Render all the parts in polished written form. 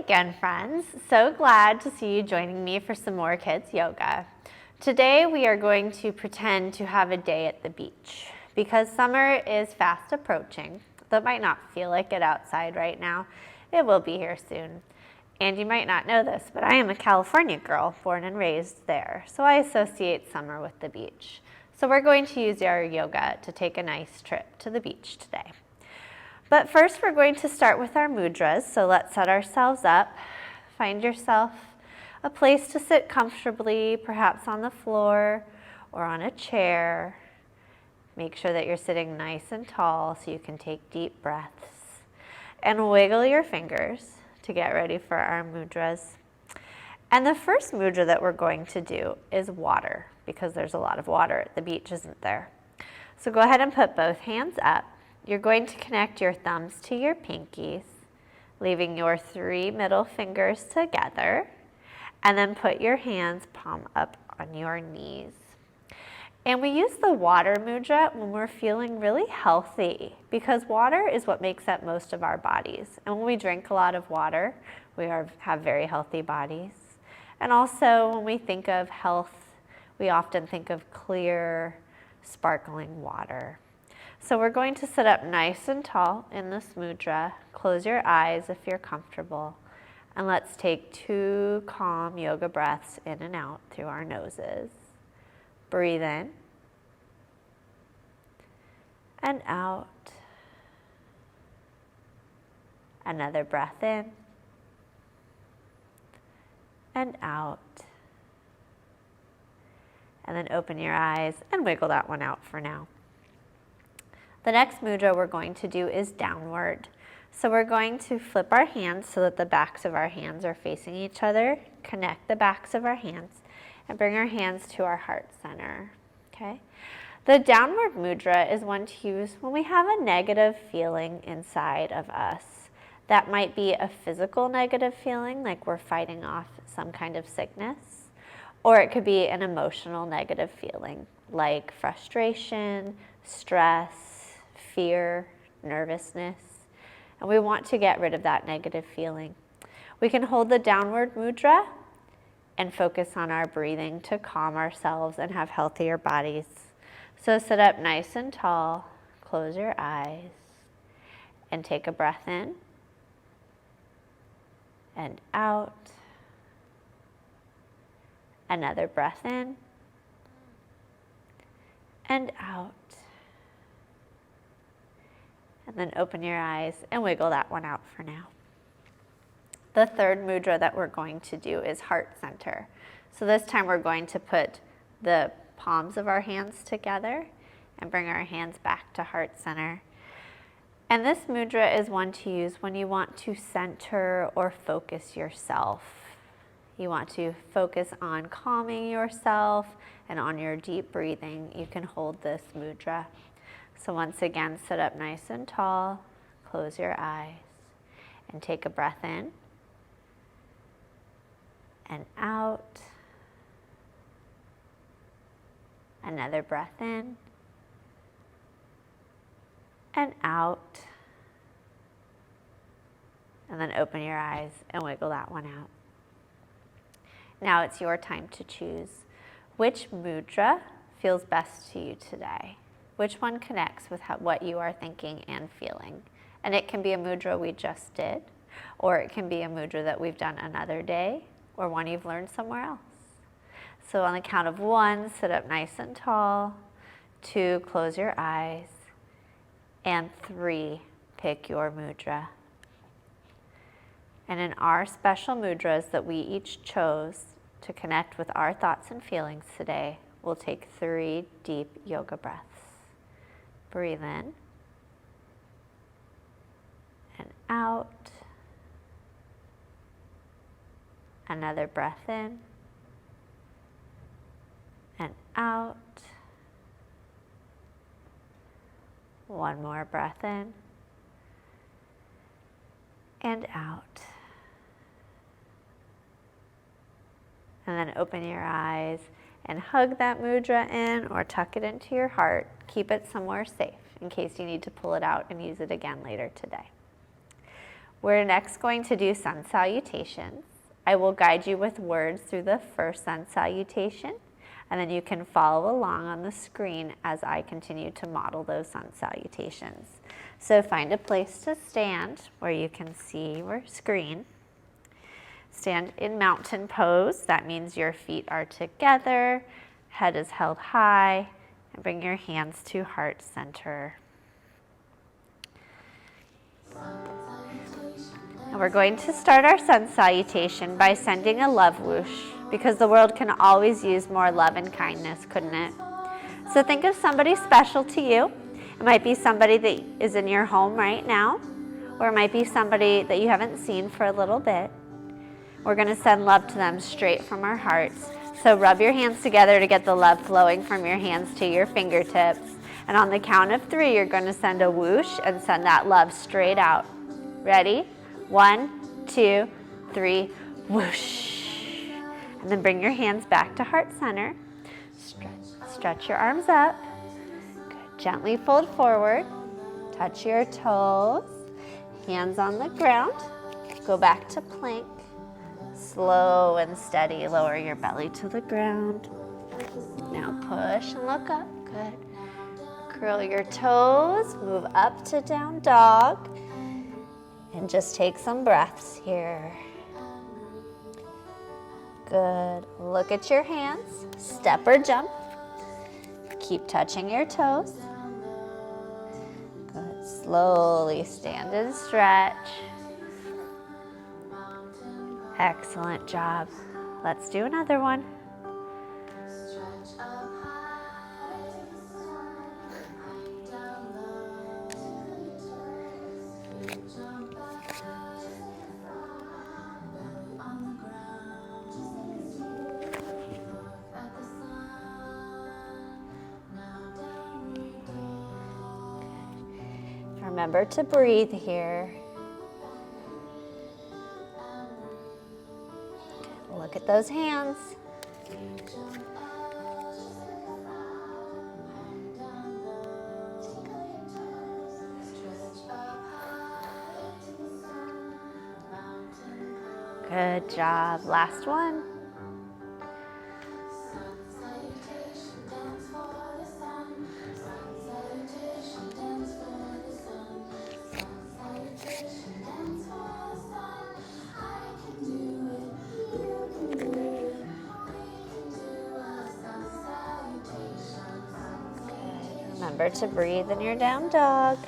again, friends. So glad to see you joining me for some more kids yoga. Today we are going to pretend to have a day at the beach because summer is fast approaching. Though it might not feel like it outside right now, it will be here soon. And you might not know this, but I am a California girl, born and raised there, so I associate summer with the beach. So we're going to use our yoga to take a nice trip to the beach today. But first we're going to start with our mudras, so let's set ourselves up. Find yourself a place to sit comfortably, perhaps on the floor or on a chair. Make sure that you're sitting nice and tall so you can take deep breaths. And wiggle your fingers to get ready for our mudras. And the first mudra that we're going to do is water, because there's a lot of water at the beach, isn't there? So go ahead and put both hands up. You're going to connect your thumbs to your pinkies, leaving your 3 middle fingers together, and then put your hands palm up on your knees. And we use the water mudra when we're feeling really healthy, because water is what makes up most of our bodies. And when we drink a lot of water, we have very healthy bodies. And also when we think of health, we often think of clear, sparkling water. So we're going to sit up nice and tall in this mudra. Close your eyes if you're comfortable. And let's take 2 calm yoga breaths in and out through our noses. Breathe in and out. Another breath in and out. And then open your eyes and wiggle that one out for now. The next mudra we're going to do is downward. So we're going to flip our hands so that the backs of our hands are facing each other. Connect the backs of our hands and bring our hands to our heart center. Okay? The downward mudra is one to use when we have a negative feeling inside of us. That might be a physical negative feeling, like we're fighting off some kind of sickness, or it could be an emotional negative feeling, like frustration, stress, fear, nervousness, and we want to get rid of that negative feeling. We can hold the downward mudra and focus on our breathing to calm ourselves and have healthier bodies. So sit up nice and tall, close your eyes, and take a breath in and out. Another breath in and out. And then open your eyes and wiggle that one out for now. The third mudra that we're going to do is heart center. So this time we're going to put the palms of our hands together and bring our hands back to heart center. And this mudra is one to use when you want to center or focus yourself. You want to focus on calming yourself and on your deep breathing. You can hold this mudra. So once again, sit up nice and tall, close your eyes, and take a breath in and out. Another breath in and out. And then open your eyes and wiggle that one out. Now it's your time to choose which mudra feels best to you today. Which one connects with what you are thinking and feeling? And it can be a mudra we just did, or it can be a mudra that we've done another day, or one you've learned somewhere else. So on the count of 1, sit up nice and tall. 2, close your eyes. And 3, pick your mudra. And in our special mudras that we each chose to connect with our thoughts and feelings today, we'll take 3 deep yoga breaths. Breathe in and out. Another breath in and out. One more breath in and out. And then open your eyes and hug that mudra in or tuck it into your heart. Keep it somewhere safe in case you need to pull it out and use it again later today. We're next going to do sun salutations. I will guide you with words through the first sun salutation, and then you can follow along on the screen as I continue to model those sun salutations. So find a place to stand where you can see your screen. Stand in mountain pose. That means your feet are together, head is held high, and bring your hands to heart center. And we're going to start our sun salutation by sending a love whoosh, because the world can always use more love and kindness, couldn't it? So think of somebody special to you. It might be somebody that is in your home right now, or it might be somebody that you haven't seen for a little bit. We're going to send love to them straight from our hearts. So rub your hands together to get the love flowing from your hands to your fingertips. And on the count of 3, you're going to send a whoosh and send that love straight out. Ready? 1, 2, 3, whoosh. And then bring your hands back to heart center. Stretch your arms up. Good. Gently fold forward. Touch your toes. Hands on the ground. Go back to plank. Slow and steady. Lower your belly to the ground. Now push and look up. Good. Curl your toes. Move up to down dog. And just take some breaths here. Good. Look at your hands. Step or jump. Keep touching your toes. Good. Slowly stand and stretch. Excellent job. Let's do another one. Remember to breathe here. Look at those hands. Good job. Last one. Remember to breathe in your down dog.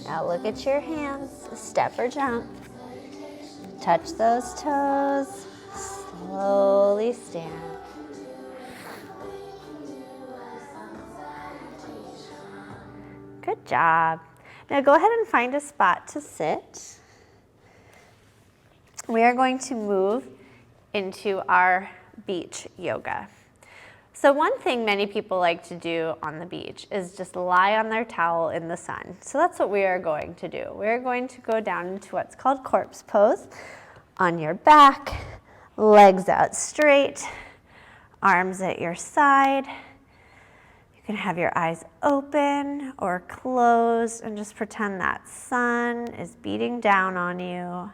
Now look at your hands. Step or jump. Touch those toes. Slowly stand. Good job. Now go ahead and find a spot to sit. We are going to move into our beach yoga. So one thing many people like to do on the beach is just lie on their towel in the sun. So that's what we are going to do. We are going to go down into what's called corpse pose. On your back, legs out straight, arms at your side. You can have your eyes open or closed and just pretend that sun is beating down on you.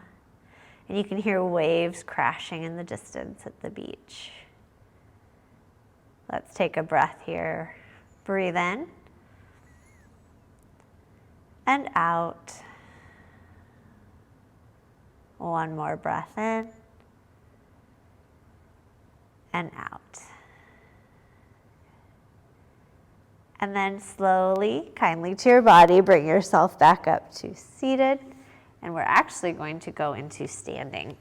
And you can hear waves crashing in the distance at the beach. Let's take a breath here. Breathe in and out. One more breath in and out. And then slowly, kindly to your body, bring yourself back up to seated. And we're actually going to go into standing,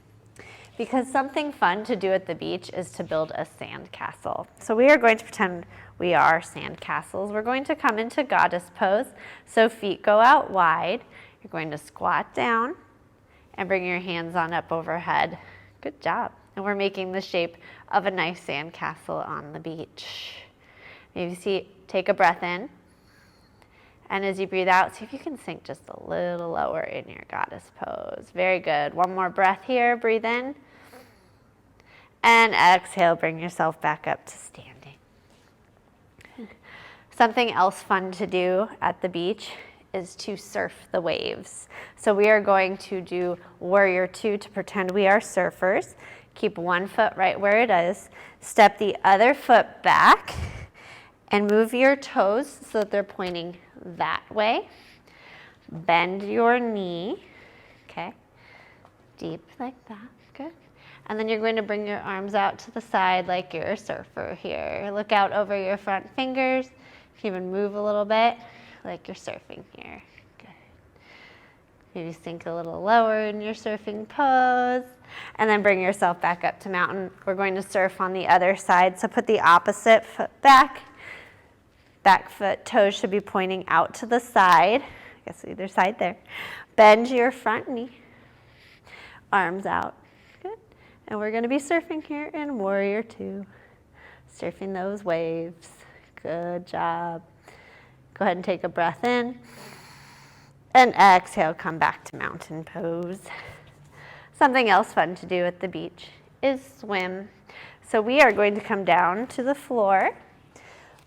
because something fun to do at the beach is to build a sand castle. So we are going to pretend we are sand castles. We're going to come into goddess pose. So feet go out wide. You're going to squat down and bring your hands on up overhead. Good job. And we're making the shape of a nice sand castle on the beach. Maybe take a breath in. And as you breathe out, see if you can sink just a little lower in your goddess pose. Very good. One more breath here. Breathe in. And exhale, bring yourself back up to standing. Something else fun to do at the beach is to surf the waves. So we are going to do warrior two to pretend we are surfers. Keep one foot right where it is. Step the other foot back and move your toes so that they're pointing that way. Bend your knee, okay? Deep like that, good. And then you're going to bring your arms out to the side like you're a surfer here. Look out over your front fingers. You can even move a little bit like you're surfing here. Good. Maybe sink a little lower in your surfing pose. And then bring yourself back up to mountain. We're going to surf on the other side. So put the opposite foot back. Back foot toes should be pointing out to the side. I guess either side there. Bend your front knee. Arms out. Good. And we're going to be surfing here in warrior two. Surfing those waves. Good job. Go ahead and take a breath in. And exhale, come back to mountain pose. Something else fun to do at the beach is swim. So we are going to come down to the floor,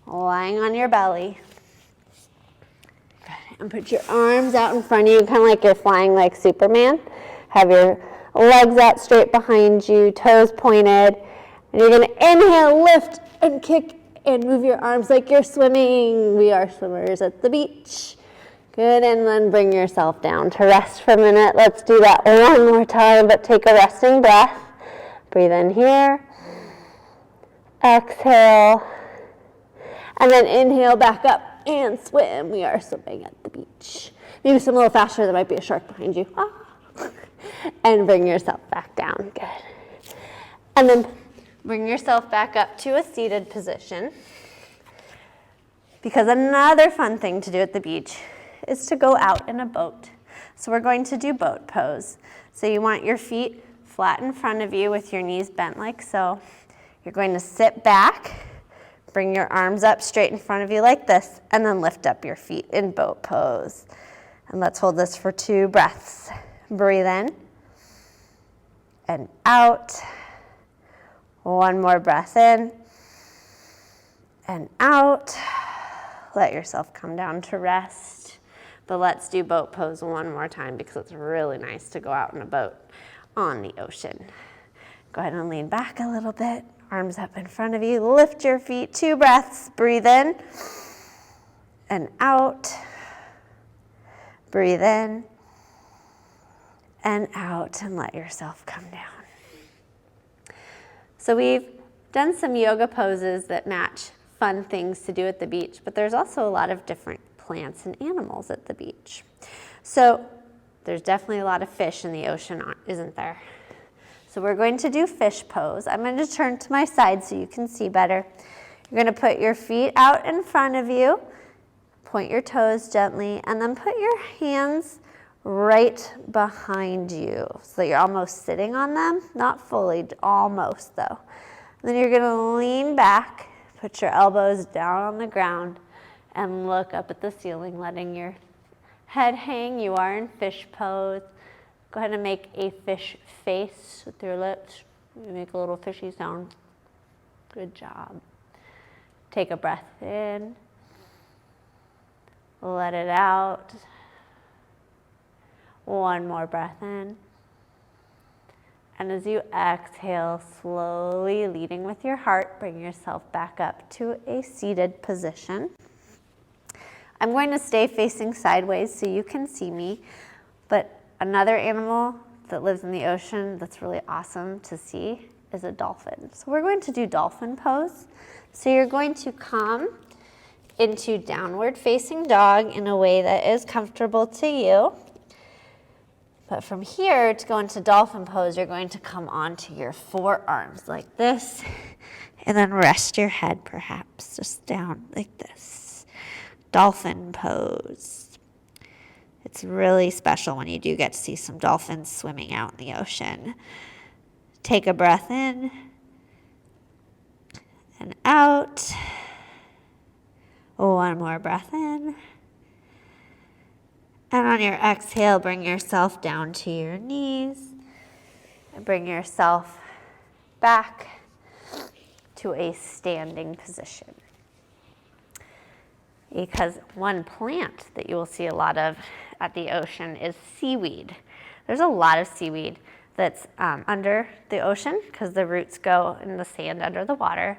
lying on your belly. And put your arms out in front of you, kind of like you're flying like Superman. Have your legs out straight behind you, toes pointed. And you're going to inhale, lift, and kick, and move your arms like you're swimming. We are swimmers at the beach. Good, and then bring yourself down to rest for a minute. Let's do that one more time, but take a resting breath. Breathe in here. Exhale. And then inhale back up and swim. We are swimming at the beach. Maybe swim a little faster. There might be a shark behind you. And bring yourself back down. Good. And then bring yourself back up to a seated position. Because another fun thing to do at the beach is to go out in a boat. So we're going to do boat pose. So you want your feet flat in front of you with your knees bent like so. You're going to sit back, bring your arms up straight in front of you like this, and then lift up your feet in boat pose. And let's hold this for 2 breaths. Breathe in and out. One more breath in and out. Let yourself come down to rest. But let's do boat pose one more time because it's really nice to go out in a boat on the ocean. Go ahead and lean back a little bit. Arms up in front of you. Lift your feet. 2 breaths. Breathe in and out. Breathe in and out, and let yourself come down. So we've done some yoga poses that match fun things to do at the beach, but there's also a lot of different plants and animals at the beach. So there's definitely a lot of fish in the ocean, isn't there? So we're going to do fish pose. I'm going to turn to my side so you can see better. You're going to put your feet out in front of you, point your toes gently, and then put your hands right behind you so you're almost sitting on them, not fully, almost though. Then you're going to lean back, put your elbows down on the ground, and look up at the ceiling, letting your head hang. You are in fish pose. Go ahead and make a fish face with your lips. You make a little fishy sound. Good job. Take a breath in. Let it out. One more breath in. And as you exhale, slowly leading with your heart, bring yourself back up to a seated position. I'm going to stay facing sideways so you can see me, but another animal that lives in the ocean that's really awesome to see is a dolphin. So we're going to do dolphin pose. So you're going to come into downward facing dog in a way that is comfortable to you. But from here to go into dolphin pose, you're going to come onto your forearms like this, and then rest your head perhaps just down like this. Dolphin pose. It's really special when you do get to see some dolphins swimming out in the ocean. Take a breath in and out. One more breath in. And on your exhale, bring yourself down to your knees and bring yourself back to a standing position. because one plant that you will see a lot of at the ocean is seaweed. There's a lot of seaweed that's under the ocean because the roots go in the sand under the water,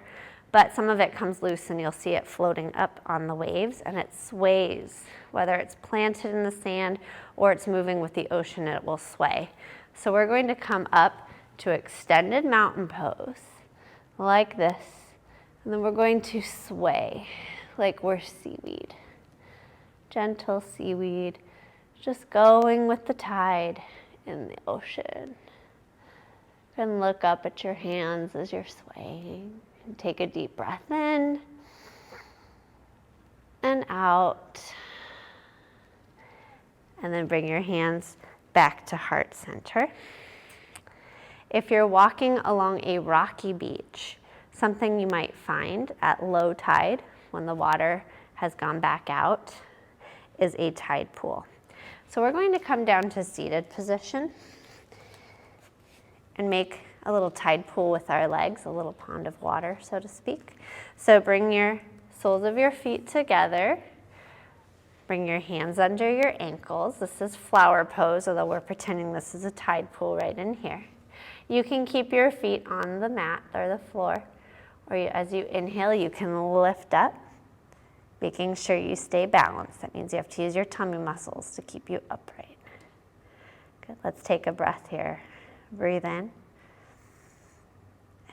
but some of it comes loose and you'll see it floating up on the waves and it sways. Whether it's planted in the sand or it's moving with the ocean, it will sway. So we're going to come up to extended mountain pose like this, and then we're going to sway like we're seaweed. Gentle seaweed, just going with the tide in the ocean. You can look up at your hands as you're swaying and take a deep breath in and out. And then bring your hands back to heart center. If you're walking along a rocky beach, something you might find at low tide when the water has gone back out is a tide pool. So we're going to come down to seated position and make a little tide pool with our legs, a little pond of water, so to speak. So bring your soles of your feet together. Bring your hands under your ankles. This is flower pose, although we're pretending this is a tide pool right in here. You can keep your feet on the mat or the floor, or as you inhale, you can lift up, making sure you stay balanced. That means you have to use your tummy muscles to keep you upright. Good, let's take a breath here. Breathe in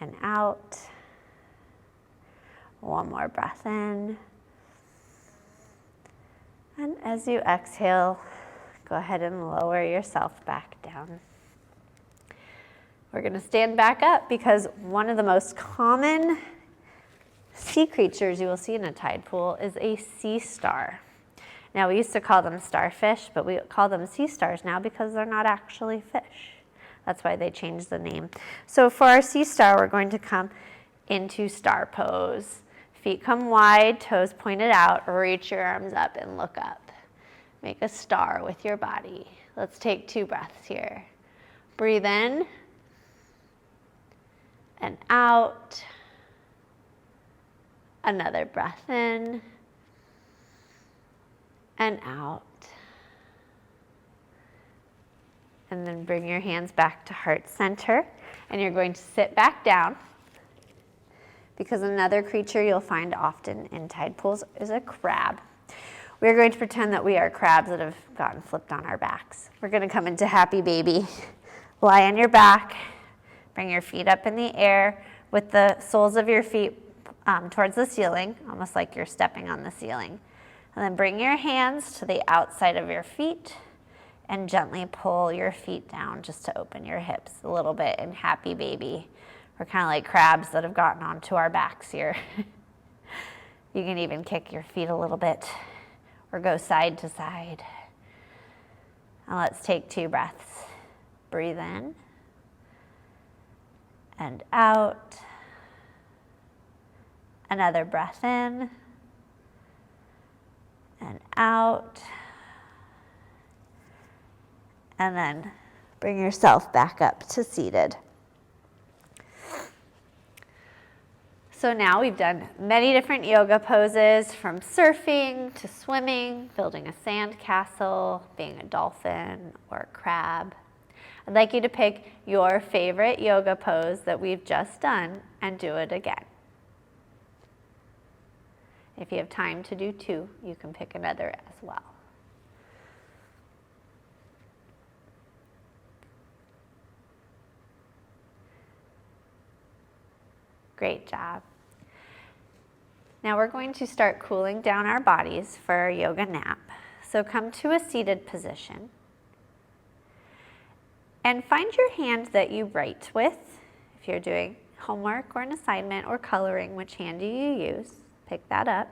and out. One more breath in. And as you exhale, go ahead and lower yourself back down. We're going to stand back up because one of the most common sea creatures you will see in a tide pool is a sea star. Now, we used to call them starfish, but we call them sea stars now because they're not actually fish. That's why they changed the name. So for our sea star, we're going to come into star pose. Feet come wide, toes pointed out, reach your arms up and look up. Make a star with your body. Let's take 2 breaths here. Breathe in and out. Another breath in and out. And then bring your hands back to heart center, and you're going to sit back down, because another creature you'll find often in tide pools is a crab. We're going to pretend that we are crabs that have gotten flipped on our backs. We're going to come into happy baby. Lie on your back, bring your feet up in the air with the soles of your feet towards the ceiling, almost like you're stepping on the ceiling. And then bring your hands to the outside of your feet and gently pull your feet down just to open your hips a little bit in happy baby. We're kind of like crabs that have gotten onto our backs here. You can even kick your feet a little bit or go side to side. And let's take 2 breaths. Breathe in and out. Another breath in and out. And then bring yourself back up to seated. So now we've done many different yoga poses, from surfing to swimming, building a sand castle, being a dolphin or a crab. I'd like you to pick your favorite yoga pose that we've just done and do it again. If you have time to do 2, you can pick another as well. Great job. Now we're going to start cooling down our bodies for our yoga nap. So come to a seated position and find your hand that you write with. If you're doing homework or an assignment or coloring, which hand do you use? Pick that up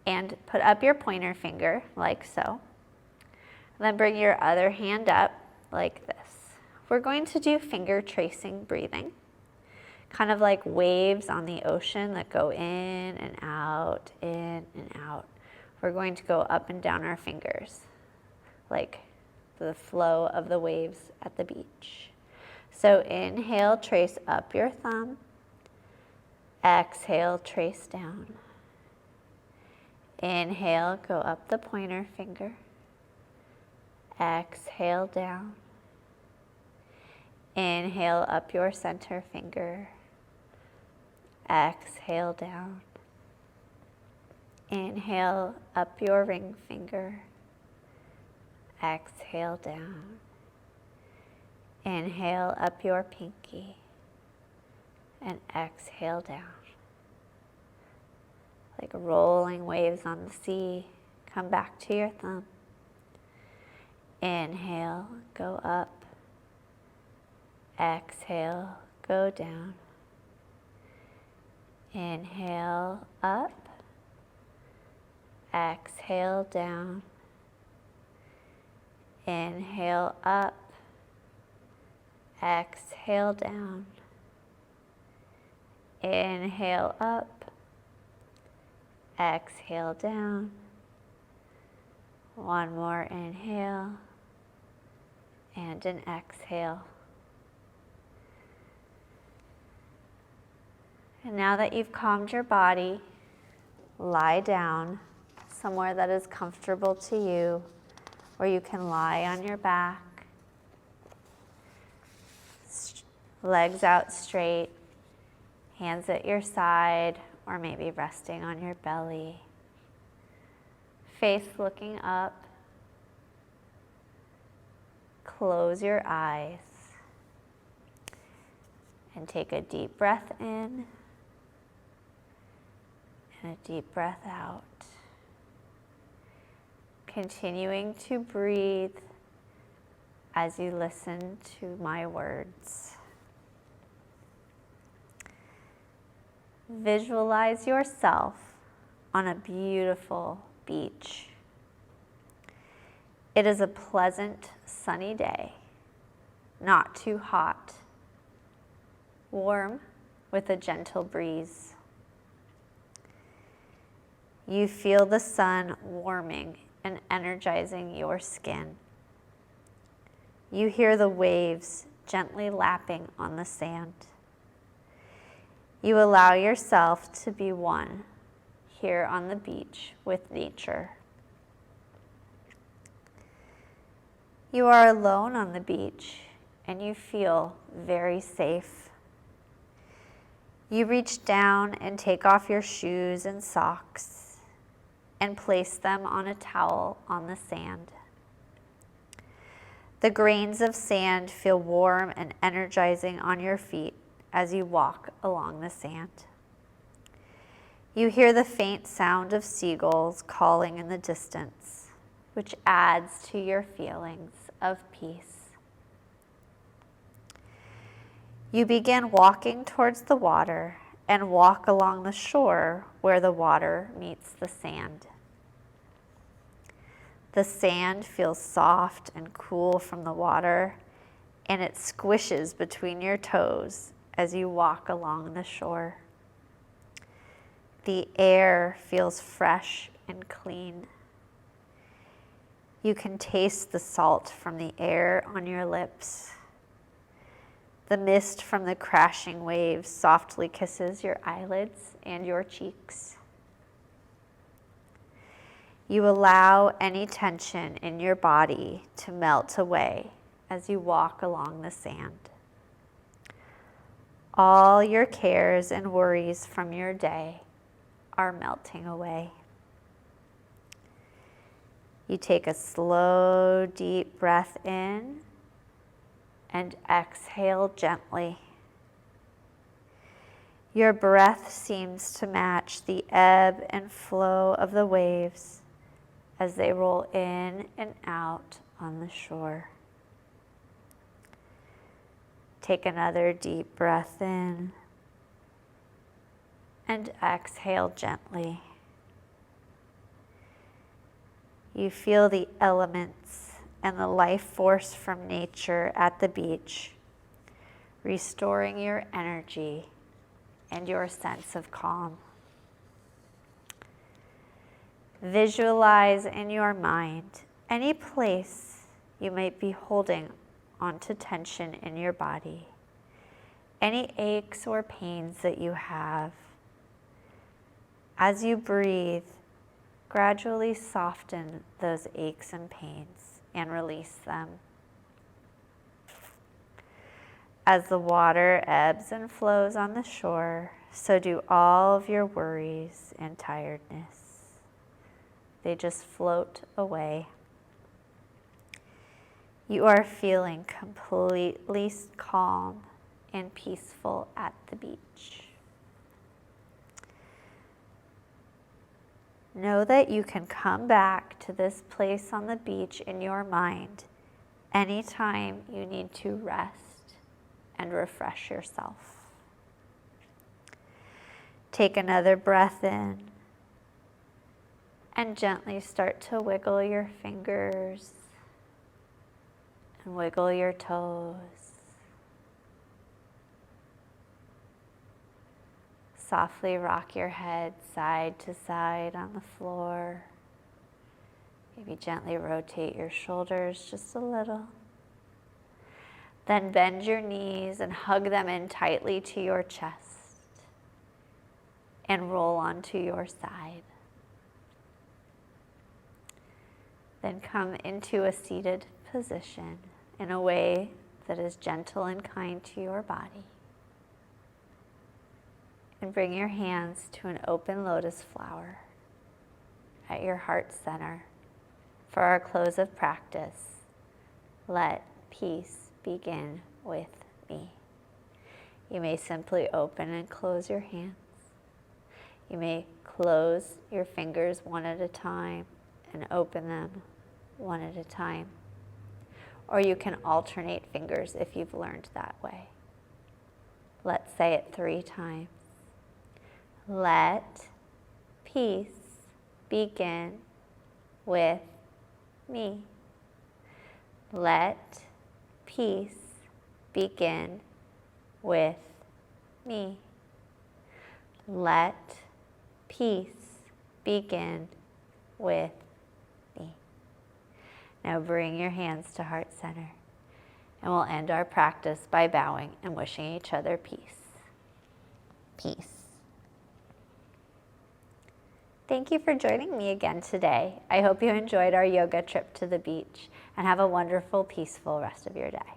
and put up your pointer finger like so. Then bring your other hand up like this. We're going to do finger tracing breathing, kind of like waves on the ocean that go in and out, in and out. We're going to go up and down our fingers, like the flow of the waves at the beach. So inhale, trace up your thumb. Exhale, trace down. Inhale, go up the pointer finger. Exhale down. Inhale up your center finger. Exhale down. Inhale up your ring finger. Exhale down. Inhale up your pinky. And exhale down. Like rolling waves on the sea, come back to your thumb. Inhale, go up. Exhale, go down. Inhale, up. Exhale, down. Inhale, up. Exhale, down. Inhale, up. Exhale down. One more inhale and an exhale. And now that you've calmed your body, lie down somewhere that is comfortable to you, where you can lie on your back, legs out straight, hands at your side, or maybe resting on your belly. Face looking up. Close your eyes. And take a deep breath in and a deep breath out. Continuing to breathe as you listen to my words. Visualize yourself on a beautiful beach. It is a pleasant, sunny day, not too hot, warm with a gentle breeze. You feel the sun warming and energizing your skin. You hear the waves gently lapping on the sand. You allow yourself to be one here on the beach with nature. You are alone on the beach and you feel very safe. You reach down and take off your shoes and socks and place them on a towel on the sand. The grains of sand feel warm and energizing on your feet as you walk along the sand. You hear the faint sound of seagulls calling in the distance, which adds to your feelings of peace. You begin walking towards the water and walk along the shore where the water meets the sand. The sand feels soft and cool from the water, and it squishes between your toes as you walk along the shore. The air feels fresh and clean. You can taste the salt from the air on your lips. The mist from the crashing waves softly kisses your eyelids and your cheeks. You allow any tension in your body to melt away as you walk along the sand. All your cares and worries from your day are melting away. You take a slow, deep breath in and exhale gently. Your breath seems to match the ebb and flow of the waves as they roll in and out on the shore. Take another deep breath in and exhale gently. You feel the elements and the life force from nature at the beach, restoring your energy and your sense of calm. Visualize in your mind any place you might be holding onto tension in your body, any aches or pains that you have. As you breathe, gradually soften those aches and pains and release them. As the water ebbs and flows on the shore, so do all of your worries and tiredness. They just float away. You are feeling completely calm and peaceful at the beach. Know that you can come back to this place on the beach in your mind anytime you need to rest and refresh yourself. Take another breath in and gently start to wiggle your fingers and wiggle your toes. Softly rock your head side to side on the floor. Maybe gently rotate your shoulders just a little. Then bend your knees and hug them in tightly to your chest and roll onto your side. Then come into a seated position in a way that is gentle and kind to your body. And bring your hands to an open lotus flower at your heart center for our close of practice. Let peace begin with me. You may simply open and close your hands. You may close your fingers one at a time and open them one at a time. Or you can alternate fingers if you've learned that way. Let's say it 3 times. Let peace begin with me. Let peace begin with me. Let peace begin with me. Now bring your hands to heart center, and we'll end our practice by bowing and wishing each other peace. Peace. Thank you for joining me again today. I hope you enjoyed our yoga trip to the beach and have a wonderful, peaceful rest of your day.